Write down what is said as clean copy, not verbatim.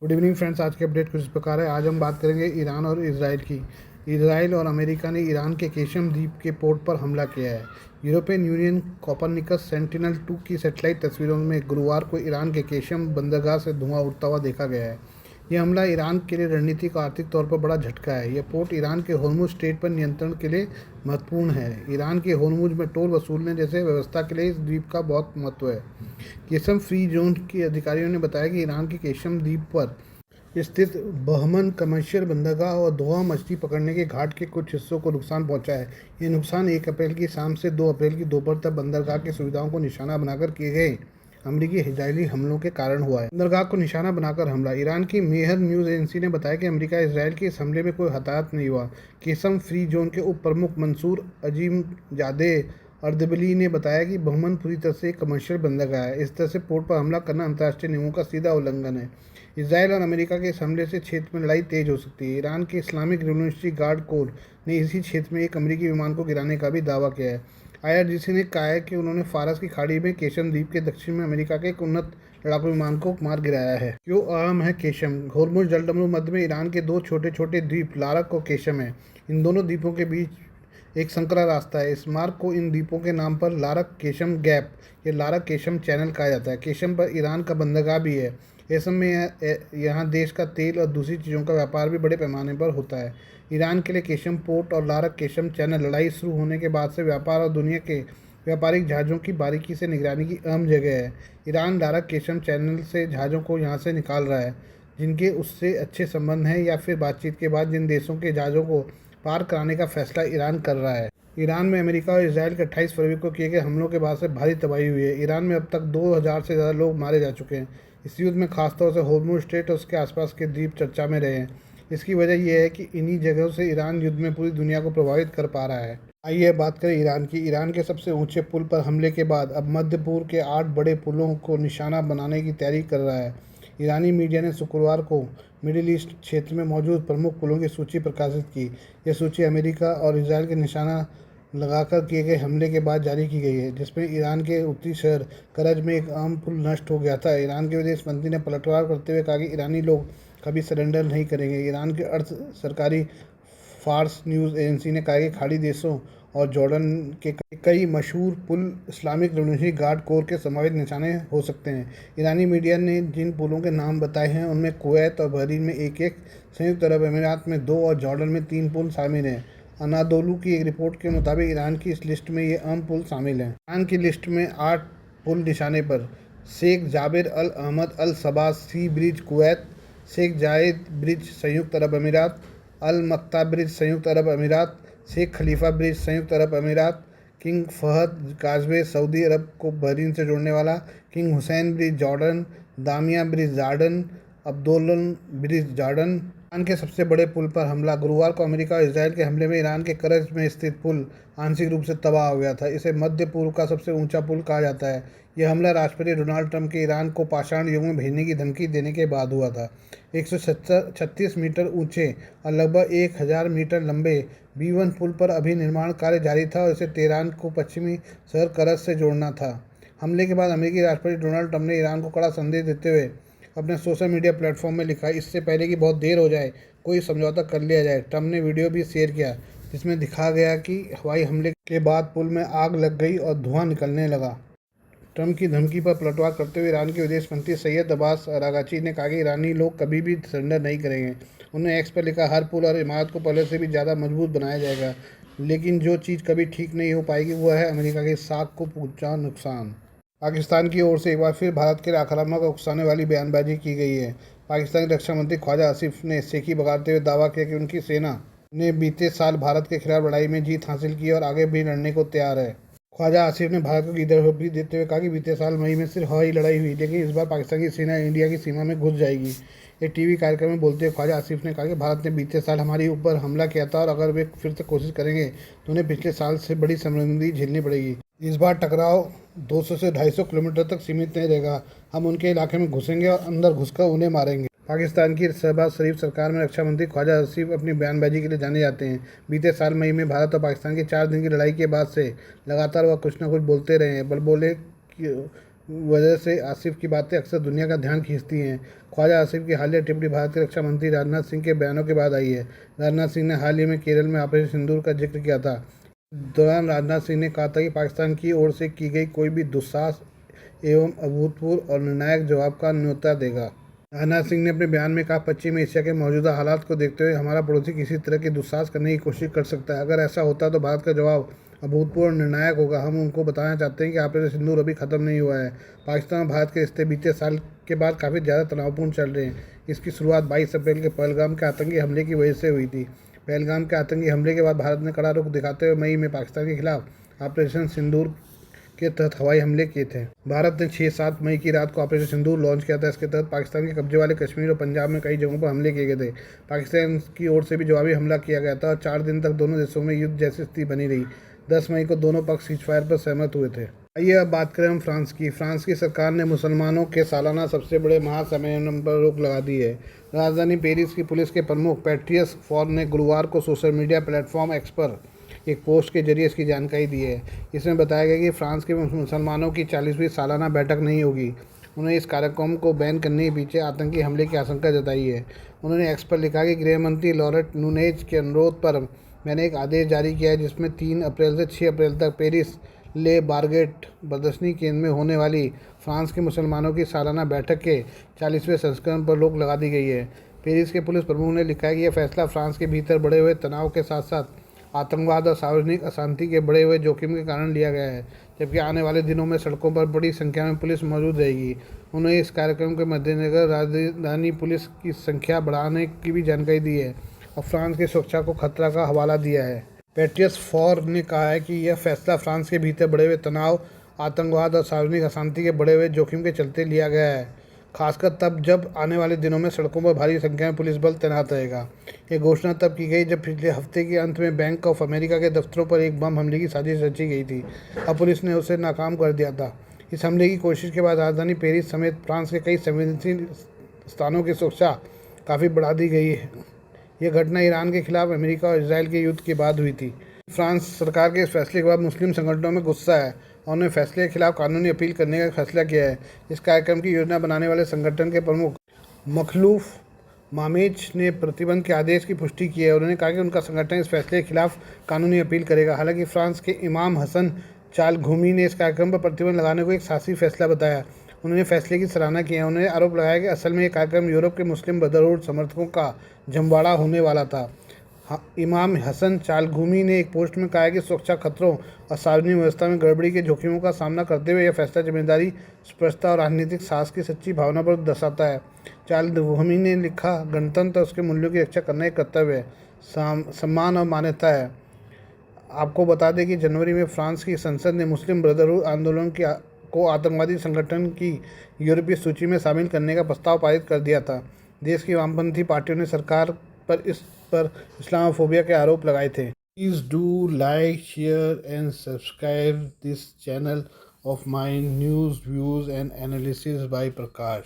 Good evening friends. आज के update कुछ इस प्रकार है। आज हम बात करेंगे ईरान और इजराइल की। इजराइल और अमेरिका ने ईरान के केशम द्वीप के पोर्ट पर हमला किया है। यूरोपियन यूनियन कोपरनिकस सेंटिनल-2 की सैटेलाइट तस्वीरों में गुरुवार को ईरान के केशम बंदरगाह से धुआं उठता हुआ देखा गया है। यह हमला ईरान के लिए रणनीतिक और आर्थिक तौर पर बड़ा झटका है। यह पोर्ट ईरान के होर्मुज स्ट्रेट पर नियंत्रण के लिए महत्वपूर्ण है। ईरान के होर्मुज में टोल वसूलने जैसे व्यवस्था के लिए इस द्वीप का बहुत महत्व है। केशम फ्री जोन के अधिकारियों ने बताया कि ईरान के केशम द्वीप पर स्थित बहमन कमर्शियल बंदरगाह और दोहा मछली पकड़ने के घाट के कुछ हिस्सों को नुकसान पहुंचा है। ये नुकसान 1 अप्रैल की शाम से 2 अप्रैल की दोपहर तक बंदरगाह की सुविधाओं को निशाना बनाकर किए गए अमरीकी इजरायली हमलों के कारण हुआ है। बंदरगाह को निशाना बनाकर हमला। ईरान की मेहर न्यूज़ एजेंसी ने बताया कि अमेरिका इसराइल के इस हमले में कोई हताहत नहीं हुआ। केसम फ्री जोन के उप प्रमुख मंसूर अजीमजादे अर्दबिली ने बताया कि बहमन पूरी तरह से एक कमर्शियल बंदरगाह है। इस तरह से पोर्ट पर हमला करना अंतर्राष्ट्रीय नियमों का सीधा उल्लंघन है। इसराइल और अमेरिका के इस हमले से क्षेत्र में लड़ाई तेज हो सकती है। ईरान के इस्लामिक रिवोल्यूशनरी गार्ड कोर ने इसी क्षेत्र में एक अमेरिकी विमान को गिराने का भी दावा किया है। IRGC ने कहा है कि उन्होंने फारस की खाड़ी में केशम द्वीप के दक्षिण में अमेरिका के एक उन्नत लड़ाकू विमान को मार गिराया है। क्यों अहम है केशम? होर्मुज जलडमरू मध्य में ईरान के 2 छोटे छोटे द्वीप लारक और केशम है। इन दोनों द्वीपों के बीच एक संकरा रास्ता है। इस मार्ग को इन द्वीपों के नाम पर लारक केशम गैप या लारक केशम चैनल कहा जाता है। केशम पर ईरान का बंदरगाह भी है। ऐसे में यहाँ देश का तेल और दूसरी चीज़ों का व्यापार भी बड़े पैमाने पर होता है। ईरान के लिए केशम पोर्ट और लारक केशम चैनल लड़ाई शुरू होने के बाद से व्यापार और दुनिया के व्यापारिक जहाज़ों की बारीकी से निगरानी की अहम जगह है। ईरान लारक केशम चैनल से जहाज़ों को यहाँ से निकाल रहा है जिनके उससे अच्छे संबंध हैं, या फिर बातचीत के बाद जिन देशों के जहाज़ों को पार कराने का फैसला ईरान कर रहा है। ईरान में अमेरिका और इसराइल के 28 फरवरी को किए गए हमलों के बाद से भारी तबाही हुई है। ईरान में अब तक 2000 से ज़्यादा लोग मारे जा चुके हैं। इस युद्ध में खासतौर से होर्मुज स्ट्रेट और उसके आसपास के द्वीप चर्चा में रहे हैं। इसकी वजह यह है कि इन्हीं जगहों से ईरान युद्ध में पूरी दुनिया को प्रभावित कर पा रहा है। आइए बात करें ईरान की। ईरान के सबसे ऊंचे पुल पर हमले के बाद अब मध्य पूर्व के 8 बड़े पुलों को निशाना बनाने की तैयारी कर रहा है। ईरानी मीडिया ने शुक्रवार को मिडिल ईस्ट क्षेत्र में मौजूद प्रमुख पुलों की सूची प्रकाशित की। यह सूची अमेरिका और इसराइल के निशाना लगाकर किए गए हमले के बाद जारी की गई है, जिसमें ईरान के उत्तरी शहर करज में एक अहम पुल नष्ट हो गया था। ईरान के विदेश मंत्री ने पलटवार करते हुए कहा कि ईरानी लोग कभी सरेंडर नहीं करेंगे। ईरान के अर्ध सरकारी फार्स न्यूज़ एजेंसी ने कहा कि खाड़ी देशों और जॉर्डन के कई मशहूर पुल इस्लामिक रिवोल्यूशनरी गार्ड कोर के संभावित निशाने हो सकते हैं। ईरानी मीडिया ने जिन पुलों के नाम बताए हैं उनमें कुवैत और बहरीन में एक, संयुक्त अरब अमीरात में 2 और जॉर्डन में 3 पुल शामिल हैं। अनादोलू की एक रिपोर्ट के मुताबिक ईरान की इस लिस्ट में ये अहम पुल शामिल हैं। ईरान की लिस्ट में 8 पुल निशाने पर: शेख जाबिर अल अहमद अल सबा सी ब्रिज कुवैत, शेख जायद ब्रिज संयुक्त अरब अमीरात, अल मक्ता ब्रिज संयुक्त अरब अमीरात, शेख खलीफा ब्रिज संयुक्त अरब अमीरात, king Fahd causeway Saudi Arab को बहरीन से जोड़ने वाला, king Hussein bridge Jordan, Damia bridge Jordan, अब्दुल्लन ब्रिज जॉर्डन। ईरान के सबसे बड़े पुल पर हमला। गुरुवार को अमेरिका और इसराइल के हमले में ईरान के करज में स्थित पुल आंशिक रूप से तबाह हो गया था। इसे मध्य पूर्व का सबसे ऊंचा पुल कहा जाता है। यह हमला राष्ट्रपति डोनाल्ड ट्रंप के ईरान को पाषाण युग में भेजने की धमकी देने के बाद हुआ था। 136 मीटर ऊंचे और लगभग 1000 मीटर लंबे B1 पुल पर अभी निर्माण कार्य जारी था और इसे तेहरान को पश्चिमी शहर करज से जोड़ना था। हमले के बाद अमेरिकी राष्ट्रपति डोनाल्ड ट्रंप ने ईरान को कड़ा संदेश देते हुए अपने सोशल मीडिया प्लेटफॉर्म में लिखा, इससे पहले कि बहुत देर हो जाए कोई समझौता कर लिया जाए। ट्रंप ने वीडियो भी शेयर किया जिसमें दिखा गया कि हवाई हमले के बाद पुल में आग लग गई और धुआं निकलने लगा। ट्रंप की धमकी पर पलटवार करते हुए ईरान के विदेश मंत्री सैयद अब्बास अरागची ने कहा कि ईरानी लोग कभी भी सरेंडर नहीं करेंगे। उन्होंने एक्स पर लिखा, हर पुल और इमारत को पहले से भी ज़्यादा मजबूत बनाया जाएगा, लेकिन जो चीज़ कभी ठीक नहीं हो पाएगी वह है अमेरिका के साख को पहुंचा नुकसान। पाकिस्तान की ओर से एक बार फिर भारत के लिए आक्रामक और उकसाने वाली बयानबाजी की गई है। पाकिस्तान के रक्षा मंत्री ख्वाजा आसिफ ने सेखी बगाते हुए दावा किया कि उनकी सेना ने बीते साल भारत के खिलाफ लड़ाई में जीत हासिल की और आगे भी लड़ने को तैयार है। ख्वाजा आसिफ ने भारत को गिरफ्तारी देते हुए कहा कि बीते साल मई में सिर्फ हवाई लड़ाई हुई, लेकिन इस बार पाकिस्तान की सेना इंडिया की सीमा में घुस जाएगी। एक टीवी कार्यक्रम में बोलते हुए ख्वाजा आसिफ ने कहा कि भारत ने बीते साल हमारे ऊपर हमला किया था और अगर वे फिर से कोशिश करेंगे तो उन्हें पिछले साल से बड़ी शर्मिंदगी झेलनी पड़ेगी। इस बार टकराव 200 से 250 किलोमीटर तक सीमित नहीं रहेगा। हम उनके इलाके में घुसेंगे और अंदर घुसकर उन्हें मारेंगे। पाकिस्तान की शहबाज शरीफ सरकार में रक्षा मंत्री ख्वाजा आसिफ अपनी बयानबाजी के लिए जाने जाते हैं। बीते साल मई में भारत और पाकिस्तान की 4 दिन की लड़ाई के बाद से लगातार वह कुछ न कुछ बोलते रहे हैं। वजह से आसिफ की बातें अक्सर दुनिया का ध्यान खींचती हैं। ख्वाजा आसिफ की हालिया टिप्पणी भारत के रक्षा मंत्री राजनाथ सिंह के बयानों के बाद आई है। राजनाथ सिंह ने हाल ही में केरल में ऑपरेशन सिंदूर का जिक्र किया था। इस दौरान राजनाथ सिंह ने कहा था कि पाकिस्तान की ओर से की गई कोई भी दुस्साहस एवं अभूतपूर्व और निर्णायक जवाब का न्योता देगा। राजनाथ सिंह ने अपने बयान में कहा, पश्चिमी एशिया के मौजूदा हालात को देखते हुए हमारा पड़ोसी किसी तरह की दुस्साहस करने की कोशिश कर सकता है। अगर ऐसा होता तो भारत का जवाब अभूतपूर्व निर्णायक होगा। हम उनको बताना चाहते हैं कि ऑपरेशन सिंदूर अभी खत्म नहीं हुआ है। पाकिस्तान और भारत के रिश्ते बीते साल के बाद काफ़ी ज़्यादा तनावपूर्ण चल रहे हैं। इसकी शुरुआत 22 अप्रैल के पहलगाम के आतंकी हमले की वजह से हुई थी। पहलगाम के आतंकी हमले के बाद भारत ने कड़ा रुख दिखाते हुए मई में पाकिस्तान के खिलाफ ऑपरेशन सिंदूर के तहत हवाई हमले किए थे। भारत ने 6-7 मई की रात को ऑपरेशन सिंदूर लॉन्च किया था। इसके तहत पाकिस्तान के कब्जे वाले कश्मीर और पंजाब में कई जगहों पर हमले किए गए थे। पाकिस्तान की ओर से भी जवाबी हमला किया गया था और 4 दिन तक दोनों देशों में युद्ध जैसी स्थिति बनी रही। 10 मई को दोनों पक्ष सीजफायर पर सहमत हुए थे। आइए अब बात करें हम फ्रांस की। फ्रांस की सरकार ने मुसलमानों के सालाना सबसे बड़े महासम्मेलन पर रोक लगा दी है। राजधानी पेरिस की पुलिस के प्रमुख पैट्रियस फॉर ने गुरुवार को सोशल मीडिया प्लेटफॉर्म एक्स पर एक पोस्ट के जरिए इसकी जानकारी दी है। इसमें बताया गया कि फ्रांस के मुसलमानों की 40वीं सालाना बैठक नहीं होगी। उन्होंने इस कार्यक्रम को बैन करने के पीछे आतंकी हमले की आशंका जताई है। उन्होंने एक्स पर लिखा कि गृह मंत्री लॉरेट नूनेज के अनुरोध पर मैंने एक आदेश जारी किया है जिसमें 3 अप्रैल से 6 अप्रैल तक पेरिस ले बारगेट प्रदर्शनी केंद्र में होने वाली फ्रांस के मुसलमानों की सालाना बैठक के 40वें संस्करण पर रोक लगा दी गई है। पेरिस के पुलिस प्रमुख ने लिखा है कि यह फैसला फ्रांस के भीतर बढ़े हुए तनाव के साथ साथ आतंकवाद और सार्वजनिक अशांति के बढ़े हुए जोखिम के कारण लिया गया है, जबकि आने वाले दिनों में सड़कों पर बड़ी संख्या में पुलिस मौजूद रहेगी। उन्होंने इस कार्यक्रम के मद्देनजर राजधानी पुलिस की संख्या बढ़ाने की भी जानकारी दी है और फ्रांस की सुरक्षा को खतरा का हवाला दिया है। पैट्रियस फॉर ने कहा है कि यह फैसला फ्रांस के भीतर बढ़े हुए तनाव, आतंकवाद और सार्वजनिक अशांति के बढ़े हुए जोखिम के चलते लिया गया है, खासकर तब जब आने वाले दिनों में सड़कों पर भारी संख्या में पुलिस बल तैनात रहेगा। ये घोषणा तब की गई जब पिछले हफ्ते के अंत में बैंक ऑफ अमेरिका के दफ्तरों पर एक बम हमले की साजिश रची गई थी और पुलिस ने उसे नाकाम कर दिया था। इस हमले की कोशिश के बाद राजधानी पेरिस समेत फ्रांस के कई संवेदनशील स्थानों की सुरक्षा काफ़ी बढ़ा दी गई है। यह घटना ईरान के खिलाफ अमेरिका और इसराइल के युद्ध के बाद हुई थी। फ्रांस सरकार के इस फैसले के बाद मुस्लिम संगठनों में गुस्सा है और उन्होंने फैसले के खिलाफ कानूनी अपील करने का फैसला किया है। इस कार्यक्रम की योजना बनाने वाले संगठन के प्रमुख मखलूफ मामेज ने प्रतिबंध के आदेश की पुष्टि की है। उन्होंने कहा कि उनका संगठन इस फैसले के खिलाफ कानूनी अपील करेगा। हालांकि फ्रांस के इमाम हसन चालघूमी ने इस कार्यक्रम पर प्रतिबंध लगाने को एक साहसी फैसला बताया। उन्होंने फैसले की सराहना की है। उन्होंने आरोप लगाया कि असल में यह कार्यक्रम यूरोप के मुस्लिम ब्रदरहुड समर्थकों का जमवाड़ा होने वाला था। इमाम हसन चालघूमी ने एक पोस्ट में कहा है कि सुरक्षा खतरों और सार्वजनिक व्यवस्था में गड़बड़ी के जोखिमों का सामना करते हुए यह फैसला जिम्मेदारी, स्पष्टता और राजनीतिक साहस की सच्ची भावना पर दर्शाता है। चालघूमी ने लिखा, गणतंत्र और उसके मूल्यों की रक्षा करना एक कर्तव्य है, सम्मान और मान्यता है। आपको बता दें कि जनवरी में फ्रांस की संसद ने मुस्लिम ब्रदरहुड आंदोलन को आतंकवादी संगठन की यूरोपीय सूची में शामिल करने का प्रस्ताव पारित कर दिया था। देश की वामपंथी पार्टियों ने सरकार पर इस पर इस्लामोफोबिया के आरोप लगाए थे। Please do like, share and subscribe this channel of mine news, views and analysis bye Prakash.